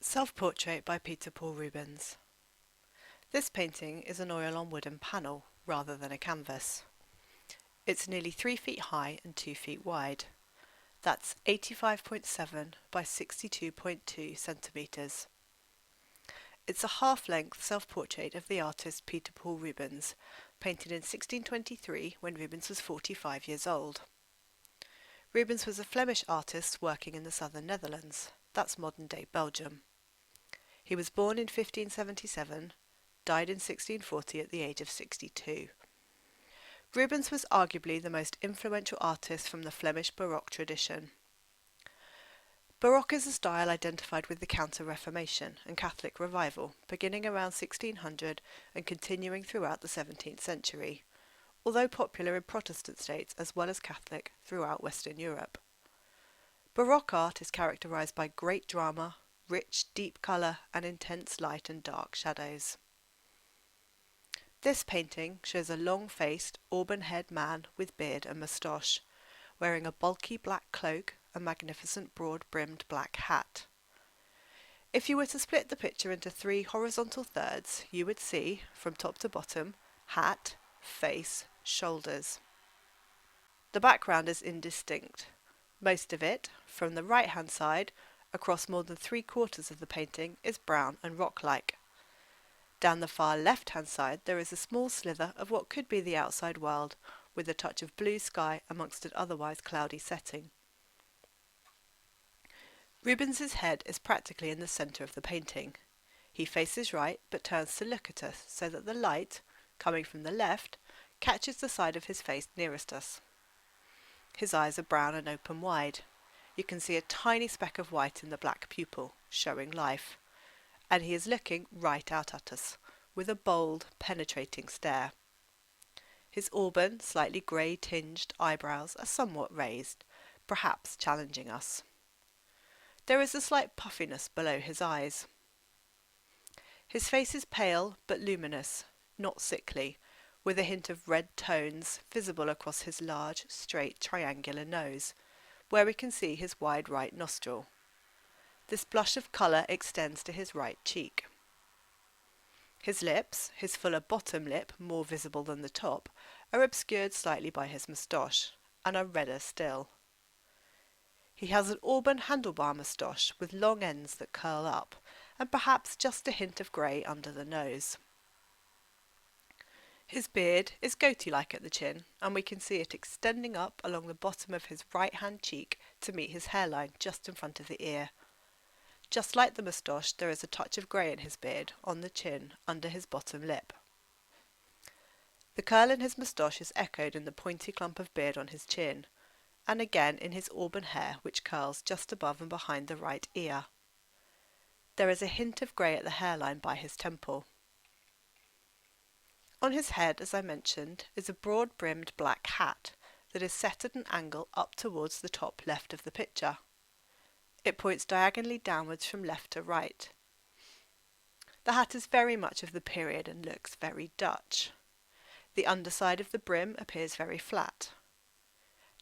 Self-Portrait by Peter Paul Rubens. This painting is an oil on wooden panel rather than a canvas. It's nearly 3 feet high and 2 feet wide. That's 85.7 by 62.2 centimetres. It's a half-length self-portrait of the artist Peter Paul Rubens, painted in 1623 when Rubens was 45 years old. Rubens was a Flemish artist working in the southern Netherlands. That's modern-day Belgium. He was born in 1577, died in 1640 at the age of 62. Rubens was arguably the most influential artist from the Flemish Baroque tradition. Baroque is a style identified with the Counter-Reformation and Catholic revival, beginning around 1600 and continuing throughout the 17th century, although popular in Protestant states as well as Catholic throughout Western Europe. Baroque art is characterized by great drama, rich, deep colour and intense light and dark shadows. This painting shows a long-faced, auburn-haired man with beard and moustache, wearing a bulky black cloak, a magnificent broad-brimmed black hat. If you were to split the picture into 3 horizontal thirds, you would see, from top to bottom, hat, face, shoulders. The background is indistinct. Most of it, from the right-hand side, across more than 3/4 of the painting, is brown and rock-like. Down the far left-hand side there is a small slither of what could be the outside world, with a touch of blue sky amongst an otherwise cloudy setting. Rubens's head is practically in the centre of the painting. He faces right but turns to look at us so that the light, coming from the left, catches the side of his face nearest us. His eyes are brown and open wide. You can see a tiny speck of white in the black pupil, showing life, and he is looking right out at us, with a bold, penetrating stare. His auburn, slightly grey-tinged eyebrows are somewhat raised, perhaps challenging us. There is a slight puffiness below his eyes. His face is pale but luminous, not sickly, with a hint of red tones visible across his large, straight, triangular nose, where we can see his wide right nostril. This blush of colour extends to his right cheek. His lips, his fuller bottom lip, more visible than the top, are obscured slightly by his moustache, and are redder still. He has an auburn handlebar moustache with long ends that curl up, and perhaps just a hint of grey under the nose. His beard is goatee-like at the chin, and we can see it extending up along the bottom of his right-hand cheek to meet his hairline just in front of the ear. Just like the moustache, there is a touch of grey in his beard, on the chin, under his bottom lip. The curl in his moustache is echoed in the pointy clump of beard on his chin, and again in his auburn hair which curls just above and behind the right ear. There is a hint of grey at the hairline by his temple. On his head, as I mentioned, is a broad-brimmed black hat that is set at an angle up towards the top left of the picture. It points diagonally downwards from left to right. The hat is very much of the period and looks very Dutch. The underside of the brim appears very flat.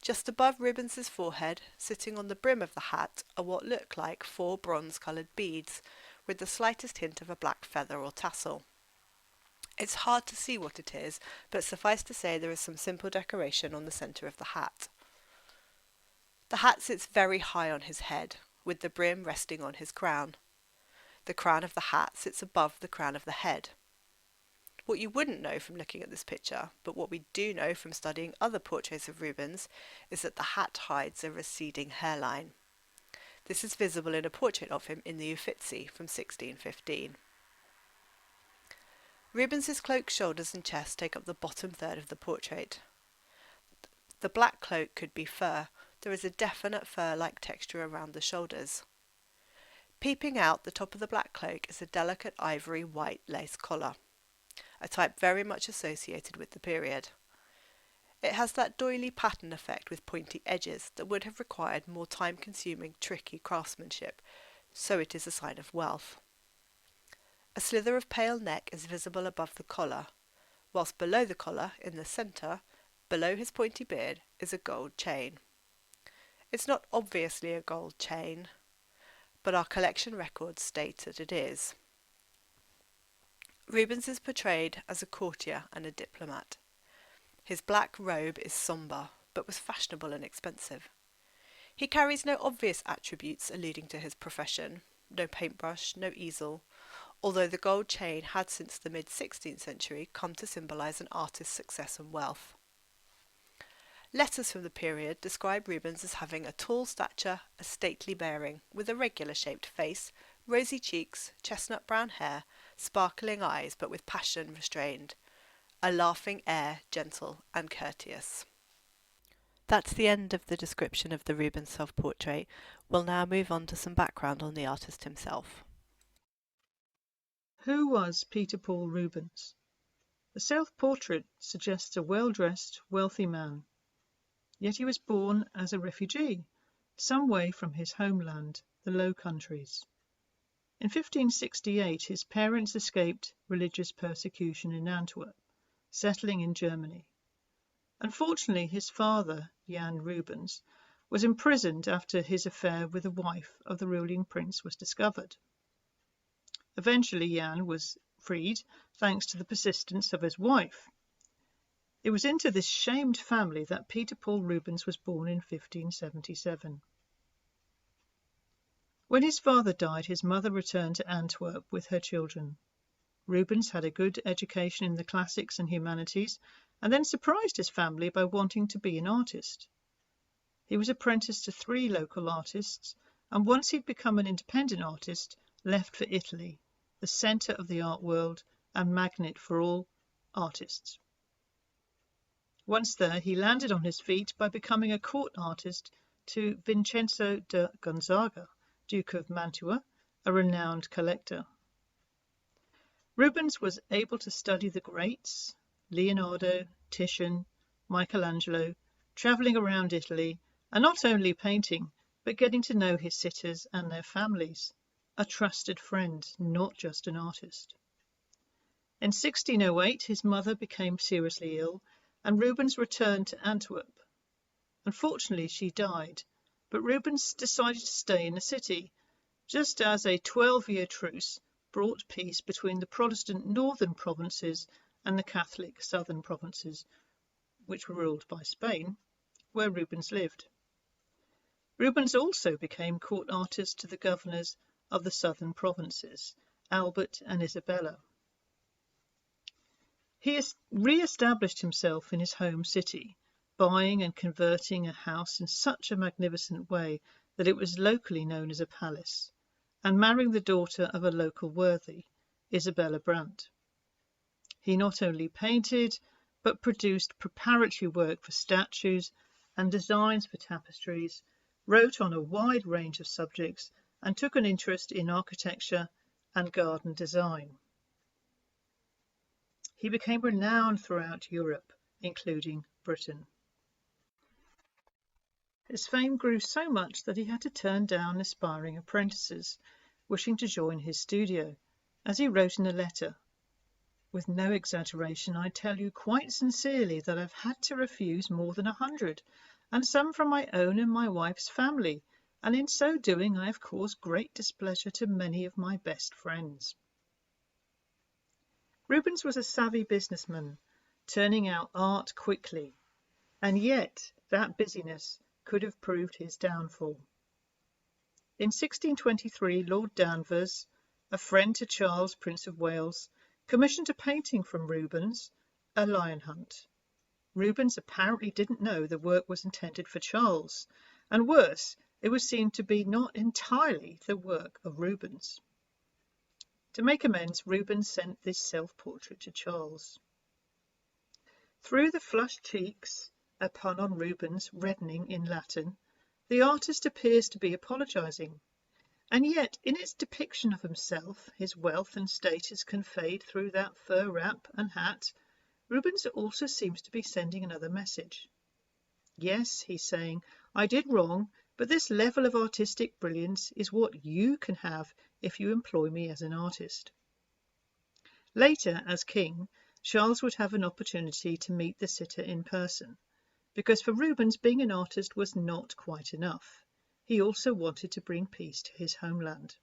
Just above Rubens's forehead, sitting on the brim of the hat, are what look like 4 bronze-coloured beads, with the slightest hint of a black feather or tassel. It's hard to see what it is, but suffice to say there is some simple decoration on the centre of the hat. The hat sits very high on his head, with the brim resting on his crown. The crown of the hat sits above the crown of the head. What you wouldn't know from looking at this picture, but what we do know from studying other portraits of Rubens, is that the hat hides a receding hairline. This is visible in a portrait of him in the Uffizi from 1615. Rubens's cloak, shoulders and chest take up the bottom third of the portrait. The black cloak could be fur. There is a definite fur-like texture around the shoulders. Peeping out the top of the black cloak is a delicate ivory white lace collar, a type very much associated with the period. It has that doily pattern effect with pointy edges that would have required more time-consuming, tricky craftsmanship, so it is a sign of wealth. A slither of pale neck is visible above the collar, whilst below the collar, in the centre, below his pointy beard, is a gold chain. It's not obviously a gold chain, but our collection records state that it is. Rubens is portrayed as a courtier and a diplomat. His black robe is sombre, but was fashionable and expensive. He carries no obvious attributes alluding to his profession, no paintbrush, no easel, although the gold chain had since the mid-16th century come to symbolise an artist's success and wealth. Letters from the period describe Rubens as having a tall stature, a stately bearing, with a regular-shaped face, rosy cheeks, chestnut brown hair, sparkling eyes but with passion restrained, a laughing air, gentle and courteous. That's the end of the description of the Rubens self-portrait. We'll now move on to some background on the artist himself. Who was Peter Paul Rubens? The self-portrait suggests a well-dressed, wealthy man. Yet he was born as a refugee, some way from his homeland, the Low Countries. In 1568, his parents escaped religious persecution in Antwerp, settling in Germany. Unfortunately, his father, Jan Rubens, was imprisoned after his affair with the wife of the ruling prince was discovered. Eventually, Jan was freed thanks to the persistence of his wife. It was into this shamed family that Peter Paul Rubens was born in 1577. When his father died, his mother returned to Antwerp with her children. Rubens had a good education in the classics and humanities, and then surprised his family by wanting to be an artist. He was apprenticed to 3 local artists, and once he'd become an independent artist, left for Italy, the centre of the art world and magnet for all artists. Once there, he landed on his feet by becoming a court artist to Vincenzo da Gonzaga, Duke of Mantua, a renowned collector. Rubens was able to study the greats, Leonardo, Titian, Michelangelo, travelling around Italy, and not only painting, but getting to know his sitters and their families, a trusted friend, not just an artist. In 1608, his mother became seriously ill, and Rubens returned to Antwerp. Unfortunately, she died, but Rubens decided to stay in the city, just as a 12-year truce brought peace between the Protestant northern provinces and the Catholic southern provinces, which were ruled by Spain, where Rubens lived. Rubens also became court artist to the governors of the southern provinces, Albert and Isabella. He re-established himself in his home city, buying and converting a house in such a magnificent way that it was locally known as a palace, and marrying the daughter of a local worthy, Isabella Brandt. He not only painted, but produced preparatory work for statues and designs for tapestries, wrote on a wide range of subjects, and took an interest in architecture and garden design. He became renowned throughout Europe, including Britain. His fame grew so much that he had to turn down aspiring apprentices wishing to join his studio, as he wrote in a letter. With no exaggeration, I tell you quite sincerely that I've had to refuse more than 100, and some from my own and my wife's family, and in so doing I have caused great displeasure to many of my best friends. Rubens was a savvy businessman, turning out art quickly, and yet that busyness could have proved his downfall. In 1623, Lord Danvers, a friend to Charles, Prince of Wales, commissioned a painting from Rubens, a lion hunt. Rubens apparently didn't know the work was intended for Charles, and worse, it was seen to be not entirely the work of Rubens. To make amends, Rubens sent this self-portrait to Charles. Through the flushed cheeks, a pun on Rubens reddening in Latin, the artist appears to be apologising, and yet in its depiction of himself, his wealth and status conveyed through that fur wrap and hat, Rubens also seems to be sending another message. Yes, he's saying, I did wrong, but this level of artistic brilliance is what you can have if you employ me as an artist. Later, as king, Charles would have an opportunity to meet the sitter in person, because for Rubens being an artist was not quite enough. he also wanted to bring peace to his homeland.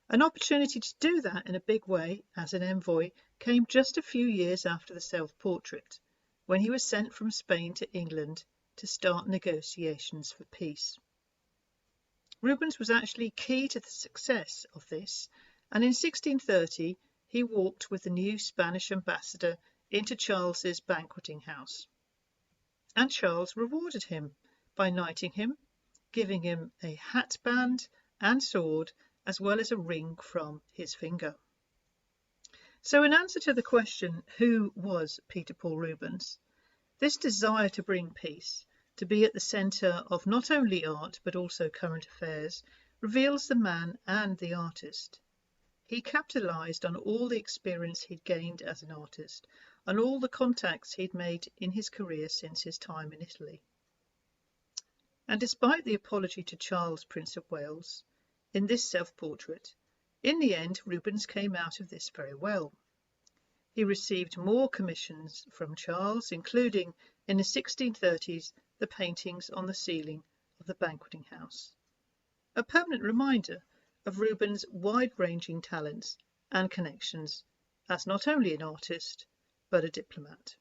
An opportunity to do that in a big way as an envoy came just a few years after the self-portrait, when he was sent from Spain to England to start negotiations for peace. Rubens was actually key to the success of this, and in 1630 he walked with the new Spanish ambassador into Charles's banqueting house. And Charles rewarded him by knighting him, giving him a hatband and sword, as well as a ring from his finger. So in answer to the question, who was Peter Paul Rubens, this desire to bring peace, to be at the centre of not only art but also current affairs, reveals the man and the artist. He capitalised on all the experience he'd gained as an artist, and all the contacts he'd made in his career since his time in Italy. And despite the apology to Charles, Prince of Wales, in this self-portrait, in the end Rubens came out of this very well. He received more commissions from Charles, including in the 1630s the paintings on the ceiling of the banqueting house, a permanent reminder of Rubens' wide-ranging talents and connections as not only an artist but a diplomat.